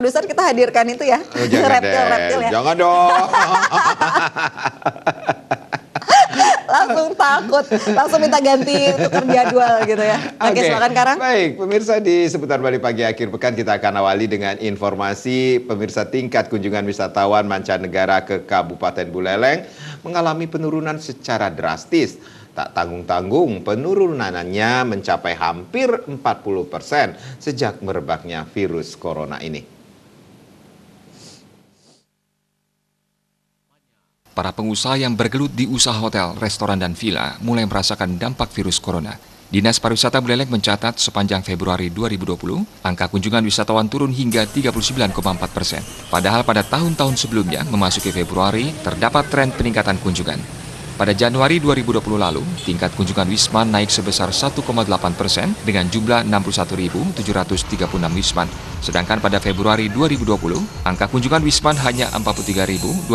Produser kita hadirkan itu ya, reptil-reptil ya. Jangan dong. Langsung takut, langsung minta ganti tukar jadwal gitu ya. Oke, silakan Karang. Baik, pemirsa di seputar Bali Pagi akhir pekan kita akan awali dengan informasi pemirsa tingkat kunjungan wisatawan mancanegara ke Kabupaten Buleleng mengalami penurunan secara drastis. Tak tanggung-tanggung, penurunannya mencapai hampir 40% sejak merebaknya virus corona ini. Para pengusaha yang bergelut di usaha hotel, restoran, dan villa mulai merasakan dampak virus corona. Dinas Pariwisata Buleleng mencatat sepanjang Februari 2020, angka kunjungan wisatawan turun hingga 39,4%. Padahal pada tahun-tahun sebelumnya, memasuki Februari, terdapat tren peningkatan kunjungan. Pada Januari 2020 lalu, tingkat kunjungan Wisman naik sebesar 1,8% dengan jumlah 61.736 Wisman. Sedangkan pada Februari 2020, angka kunjungan Wisman hanya 43.281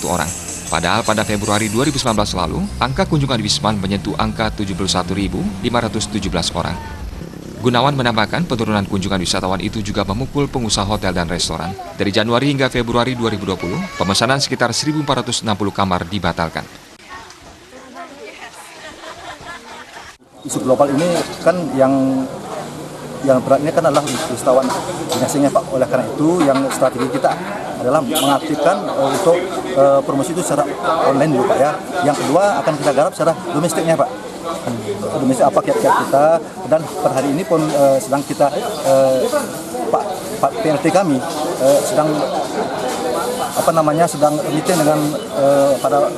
orang. Padahal pada Februari 2019 lalu, angka kunjungan Wisman menyentuh angka 71.517 orang. Gunawan menambahkan penurunan kunjungan wisatawan itu juga memukul pengusaha hotel dan restoran. Dari Januari hingga Februari 2020, pemesanan sekitar 1.460 kamar dibatalkan. Isu global ini kan yang beratnya kan adalah wisatawan asingnya Pak. Oleh karena itu yang strategi kita adalah mengaktifkan untuk promosi itu secara online dulu Pak ya. Yang kedua akan kita garap secara domestiknya Pak. Domestik apa kiat-kiat kita, dan per hari ini pun sedang kita Pak PLT kami sedang sedang meeting dengan para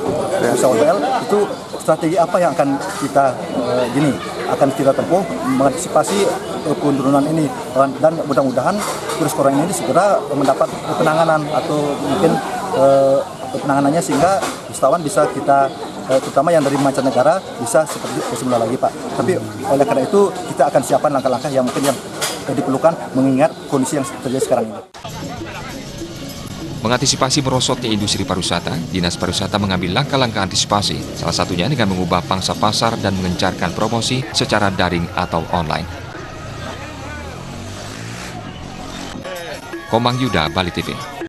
usaha hotel itu strategi apa yang akan kita tempuh mengantisipasi penurunan ini, dan mudah-mudahan virus corona ini segera mendapat penanganan atau mungkin penanganannya sehingga wisatawan bisa kita terutama yang dari mancanegara bisa seperti semula lagi Pak. Tapi oleh karena itu kita akan siapkan langkah-langkah yang mungkin yang diperlukan mengingat kondisi yang terjadi sekarang ini. Mengantisipasi merosotnya industri pariwisata, Dinas Pariwisata mengambil langkah-langkah antisipasi, salah satunya dengan mengubah pangsa pasar dan mengencarkan promosi secara daring atau online. Komang Yuda, Bali TV.